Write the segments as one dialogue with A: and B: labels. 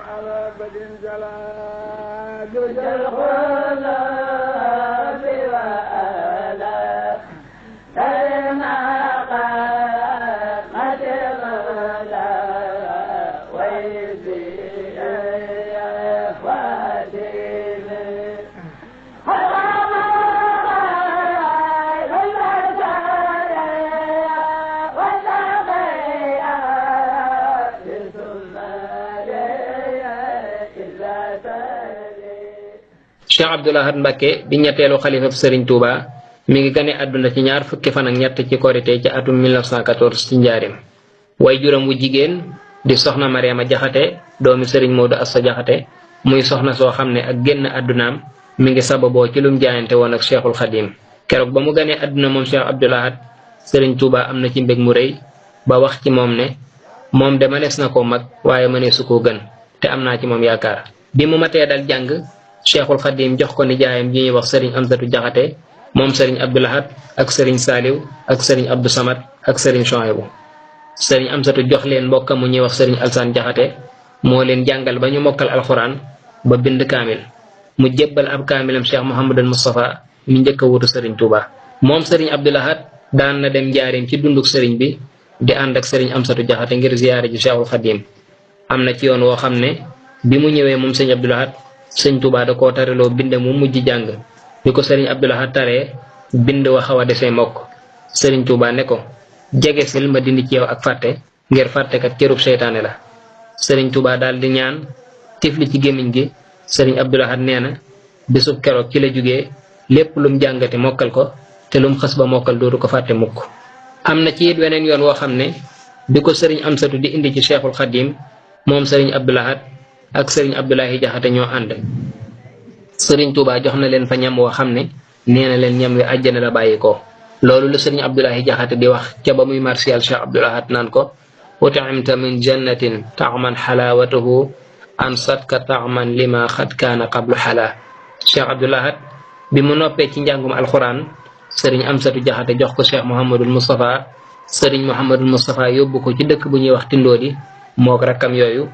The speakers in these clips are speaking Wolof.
A: على بدر جلال وجل خلا بوالا ترنا قد غلا ويزي
B: Cheikh Abdoul Ahad Mbacké di ñetteelu xalifa Serigne Touba mi ngi gane àdduna ci ñaar fukki fan ak ñett ci korité ci atum 1914 ci njaarim way juram wu jigéen di soxna Mariama Jaxate doomi Serigne Modou Asta Jaxate muy soxna soo xam ne ak génn àddunaam mi ngi sababoo ci lum jaayante woon ak Cheikhul Khadim keroog ba mu ganee àdduna moom Cheikh Abdoul Ahad Serigne Touba am na ci mbég mu rëy ba wax ci moom ne moom de mënees na koo mag waaye mëneesu koo gën te am naa ci moom yaakaar bi mu matee dal jàng Cheikhul Khadim jox ko nijaayam ji ñuy wax Serigne Amsatu Jaxate moom Serigne Abdoul Ahad ak Serigne Saliw ak Serigne Abdou Samad ak Serigne Chouaïbou Serigne Amsatu jox leen mbokkam mu ñuy wax Serigne Alsaan Jaxate moo leen jàngal ba ñu mokkal alxuraan ba bind kaamil mu jébbal ab kaamilam Cheikh Mouhamadul Moustapha mi njëkk a wutu Serigne Touba moom Serigne Abdoul Ahad daan na dem njaarim ci dunduk Serigne bi di ànd ak Serigne Amsatu Jaxate ngir ziyaare ji Cheikhul Khadim am na ci yoon woo xam ne bi mu ñëwee moom Serigne Abdoul Ahad Serigne Touba da koo tareloo bind mu mujj jàng bi ko Serigne Abdoul Ahad taree bind wa xaw a defee mokk Serigne Touba ne ko jege sil ma dindi ci yow ak fàtte ngir fàttekat cërub seytaane la Serigne Touba daal di ñaan tifli ci gémmiñ gi Serigne Abdoul Ahad nee na bisub keroog ci la jugee lépp lum jàngate mokkal ko te lum xës ba mokkal dootu ko fàtte mukk am na ci it weneen yoon woo xam ne bi ko Serigne Amsatu di indi ci Cheikhul Khadim moom Serigne Abdoul Ahad ak Serigne Abdoulahi Jaxate ñoo ànd Serigne Touba jox na leen fa ñam woo xam ne nee na leen ñam wi àjjana la bàyyi ko loolu la Serigne Abdoulahi Jaxate di wax ca ba muy martial Cheikh Abdoul Ahad naan ko utimta min jannatin taxman xalaawatuhu an satka taxman lima xad kaana qablu xalaa Cheikh Abdoul Ahad bi mu noppee ci njàngum alxuraan Serigne Amsatu Jaxate jox ko Cheikh Mouhamadul Moustapha Serigne Mouhamadul Moustapha yóbbu ko ci dëkk bu ñuy wax Tindoodi mook rakkam yooyu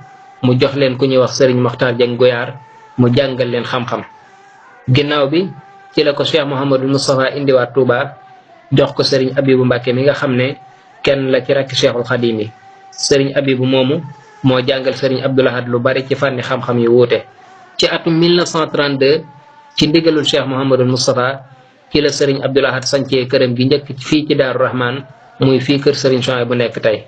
B: mu jox leen ku ñuy wax Serigne Mokhtar Dieng Goyaar mu jàngal leen xam-xam ginnaaw bi ci la ko Cheikh Mouhamadul Moustapha indiwaat Touba jox ko Serigne Abibou Mbacké mi nga xam ne kenn la ci rakk Cheikhul Khadim yi Serigne Abibou moomu moo jàngal Serigne Abdoul Ahad lu bari ci fànni xam-xam yi wuute ci atum 1932 ci ndigalul Cheikh Mouhamadul Moustapha ci la Serigne Abdoul Ahad sancee këram gi njëkk fii ci Daaru Rahman muy fii kër Serigne Chouaïbou bu nekk tey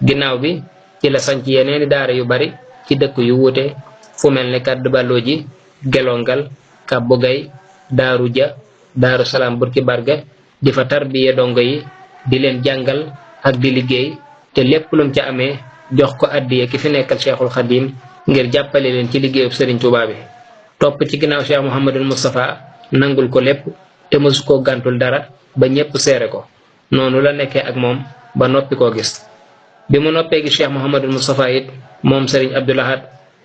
B: ginnaaw bi ci la sanc yeneeni daara yu bari ci dëkk yu wuute fu mel ne Kaddu Balooji Gelongal Kabbu Gay Daaru Ja Daaru Salaam Burki Barga di fa tarbiye dongo yi di leen jàngal ak di liggéey te lépp lum ca amee jox ko addiye ki fi nekkal Cheikhul Khadim ngir jàppale leen ci liggéeyub Serigne Touba bi topp ci ginnaaw Cheikh Mouhamadul Moustapha nangul ko lépp te mësu koo gàntul dara ba ñépp seere ko noonu la nekkee ak moom ba noppi koo gis bi mu noppee gi Cheikh Mouhamadul Moustapha it moom Serigne Abdoul Ahad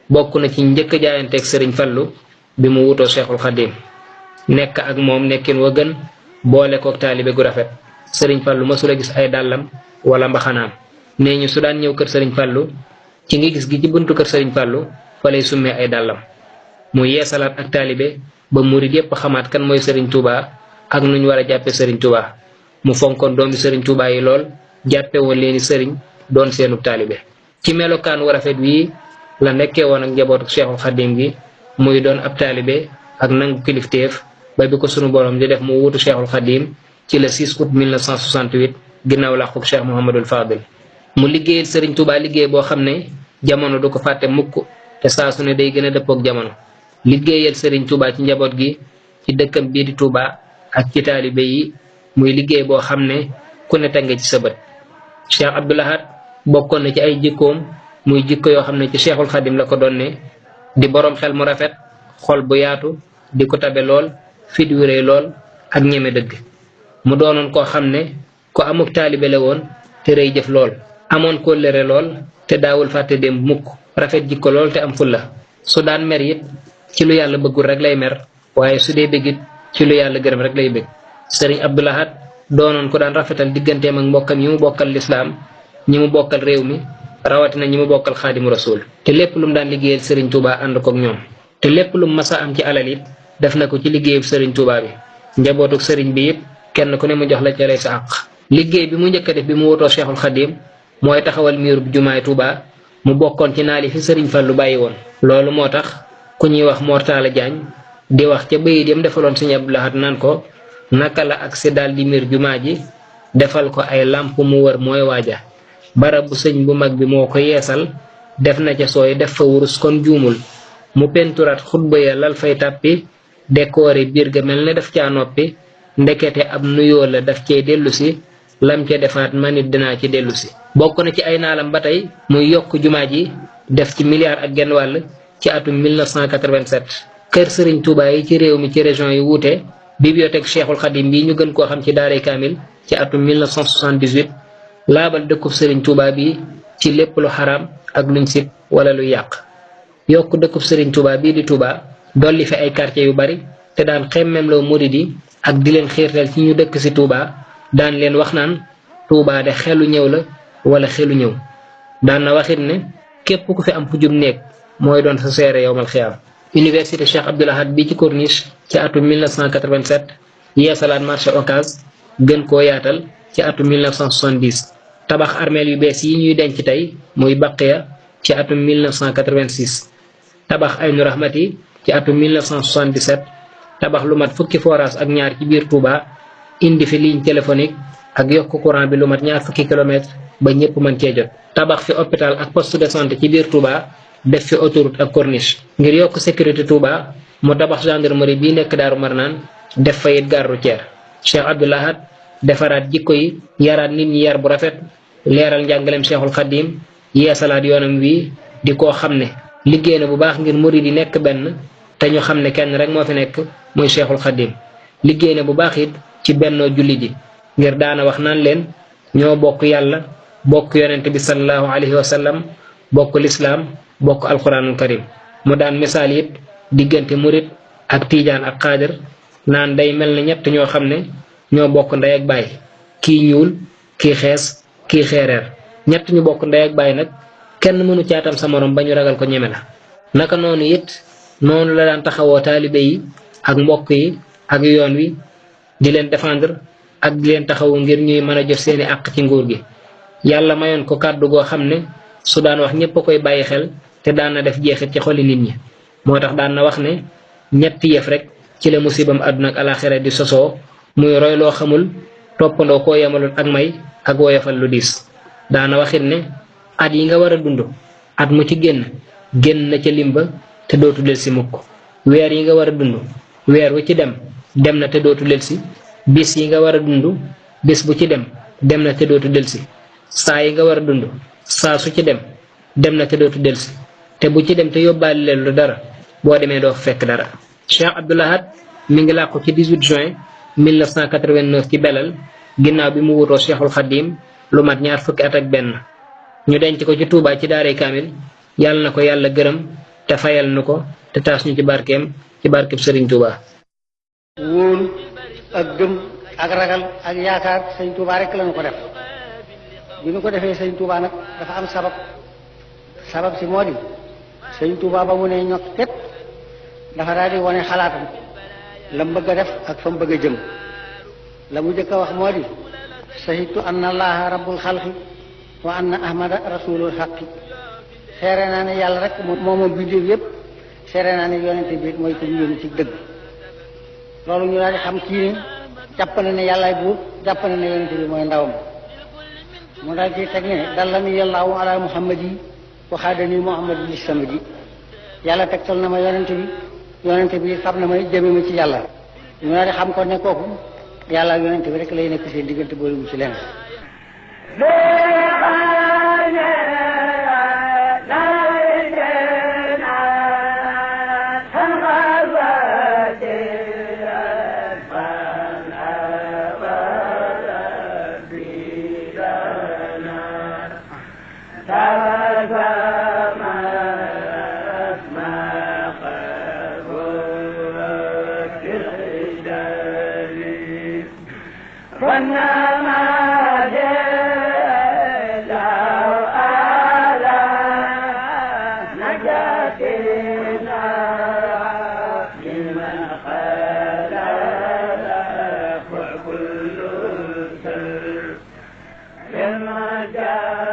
B: bokk na ci njëkk a jaayanteeg Serigne Fallu bi mu wutoo Cheikhul Khadim nekk ak moom nekkin wa gën boole kook taalibe gu rafet Serigne Fallu mësula gis ay dàllam wala mbaxanaam nee ñu su daan ñëw kër Serigne Fallu ci ngi gis gi ci buntu kër Serigne Fallu fa lay summee ay dàllam mu yeesalaat ak taalibe ba murid yépp xamaat kan mooy Serigne Touba ak nuñ war a jàppe Serigne Touba mu fonkoon doomi Serigne Touba yi lool jàppe woon leeni Serigne doon seenu taalibe ci melokaan wu rafet wii la nekkee woon ak njabootu Cheikhul Khadim gi muy doon ab taalibe ak nangu kilifteef ba bi ko sunu borom di def mu wutu Cheikhul Khadim ci le 6 août 1968 ginnaaw làquk Cheikh Mouhamadul Fadil mu liggéeyal Serigne Touba liggéey boo xam ne jamono du ko fàtte mukk te saa su ne day gën a dëppook jamono liggéeyal Serigne Touba ci njaboot gi ci dëkkam bii di Touba ak ci taalibe yi muy liggéey boo xam ne ku ne tege ci sa bët Cheikh Abdoul Ahad bokkoon na ci ay jikkoom muy jikko yoo xam ne ci Cheikhul Khadim la ko doon di borom xel mu rafet xol bu yaatu di ko tabe lool fit wu rëy lool ak ñeme dëgg mu doonoon koo xam ne ko amuk taalibe la woon te rëy jëf lool amoon kóllëre lool te daawul fàtte démb mukk rafet jikko lool te am fulla su daan mer it ci lu yàlla bëggul rek lay mer waaye su dee bëggit ci lu yàlla gërëm rek lay bëgg Serigne Abdoul Ahad doonoon ko daan rafetal digganteem ak mbokkam yi mu bokkal lislaam ñi mu bokkal réew mi rawatina ñi mu bokkal Xaadimu Rasul te lépp lu mu daan liggéeyal Serigne Touba ànd koog ñoom te lépp lu mu masa am ci alal it def na ko ci liggéeyub Serigne Touba bi njabootuk Serigne bi yëpp kenn ku ne mu jox la ca lay sa àq. liggéey bi mu njëkk a def bi mu wutoo Cheikhul Khadim mooy taxawal miirub jumaay Touba mu bokkoon ci naali fi Serigne Fallou bàyyi woon. loolu moo tax ku ñuy wax Mortala Diagne di wax ca bayit yam defaloon Serigne Abdou Lahad naan ko naka la ak si daal di miir jumaa ji defal ko ay làmp mu wër mooy waaja barab bu sëñ bu mag bi moo ko yeesal def na ca sooy def fa wurus kon juumul mu penturaat xutba ya lal fay tàppi décoré biir ga mel ne daf caa noppi ndekete ab nuyoo la daf cee dellu si lam ca defaat manit dinaa ci dellu si. bokk na ci ay naalam ba tey muy yokk jumaa ji def ci milliard ak genn wàll ci atum 1987 kër Serigne Touba yi ci réew mi ci région yi wuute bibliothèque Cheikhul Khadim bi ñu gën koo xam ci daaray kaamil ci atum 1978 laabal dëkkub Serigne Touba bi ci lépp lu xaraam ak luñ sib wala lu yàq yokk dëkkub Serigne Touba bii di Touba dolli fi ay quartier yu bari te daan xemmem loo murid yi ak di leen xiirtal ci ñu dëkk ci Touba daan leen wax naan Touba de xelu ñëw la wala xelu ñëw daan na waxit ne képp ku fi am pujum néeg mooy doon sa seere yowmal xiyaam. université Cheikh Abdou Lahad bi ci Corniche ci atum 1987 yeesalaat marché Ocass gën koo yaatal ci atum 1970 tabax armeel yu bees yi ñuy denc tey muy Baqiya ci atum 1986 tabax Aynu Rahmati ci atum 1977 tabax lu mat fukki forage ak ñaar ci biir Touba indi fi ligne téléphonique ak yokk courant bi lu mat ñaar fukki kilomètre ba ñëpp mën cee jot tabax fi hôpital ak poste de santé ci biir Touba def fi autoroute ak corniche ngir yokk sécurité Touba mu tabax gendarmerie bii nekk Daaru Marnaan def fa it gare routière. Cheikh Abdou Lahad defaraat jikko yi yaraat nit ñi yar bu rafet leeral njàngaleem Cheikhul Khadim yeesalaat yoonam wi di koo xam ne liggéey na bu baax ngir murid yi nekk benn te ñu xam ne kenn rek moo fi nekk muy Cheikhul Khadim liggéey na bu baax it ci bennoo julli ji ngir daana wax naan leen ñoo bokk yàlla bokk yonent bi sallallahu alayhi wa sallam bokk lislaam bokk alquranul karim mu daan misaal it diggante murid ak tiijaan ak xaadir naan day mel ne ñett ñoo xam ne ñoo bokk ndey ak baay kii ñuul kii xees kii xeereer ñett ñu bokk ndey ak baay nag kenn mënu caatam sa morom ba ñu ragal ko ñeme la. naka noonu it noonu la daan taxawoo taalibe yi ak mbokk yi ak yoon wi di leen défendre ak di leen taxawu ngir ñuy mën a jot seeni àq ci nguur gi yàlla mayoon ko kàddu goo xam ne su daan wax ñëpp a koy bàyyi xel te daan na def jeexit ci xoli nit ñi moo tax daan na wax ne ñetti yëf rek ci la musibam àdduna ak alaxira di sosoo muy roy loo xamul toppandoo koo yemalul ak may ak woyofal lu diis daana waxit ne at yi nga war a dund at mu ci génn na ca limba te dootu del si mukk weer yi nga war a dund weer wu ci dem na te dootu del si bis yi nga war a dund bis bu ci dem na te dootu del si saa yi nga war a dund saa su ci dem na te dootu del si te bu ci dem te yóbbaale leen lu dara boo demee doo fekk dara. Cheikh Abdou Lahad mi ngi làqu ci 18 juin 1989 ci Belal ginnaaw bi mu wutoo Cheikhul Khadim lu mat ñaar fukki at ak benn ñu denc ko ci Touba ci daaray kaamil yàlla na ko yàlla gërëm te fayal nu ko te taas ñu ci barkeem ci barkeem Serigne Touba.
C: wóolu ak gëm ak ragal ak yaakaar sëñ Touba rek lañu ko def bi ñu ko defee sëñ Touba nag dafa am sabab si moo di sëñ Touba ba mu ne ñokk ket dafa daal di wane xalaatam la mu bëgg a def ak fa mu bëgg a jëm la mu jëkk a wax moo di sahitu anna allaha rabbul xalqi wa anna ahmada rasulul xaqi seere naa ne yàlla rek moom bindéef yépp seere naa ne yonente bi mooy ko ñu yónni ci dëgg loolu ñu daal di xam kii ni jàpp na ne yàllaay buur jàpp na ne yonente bi mooy ndawam mu daal ci teg ne dallani yàllaahu ala muhammad yi waxaadani muhammad yi samadi yàlla tegtal na ma yonente bi fab na may jëme ma ci yàlla ñu daal di xam ko ne kooku yàlla ak yonente bi rek lay nekk seen diggante boolewul ci leneen
A: Wanna ma de la وكل سر كما جاء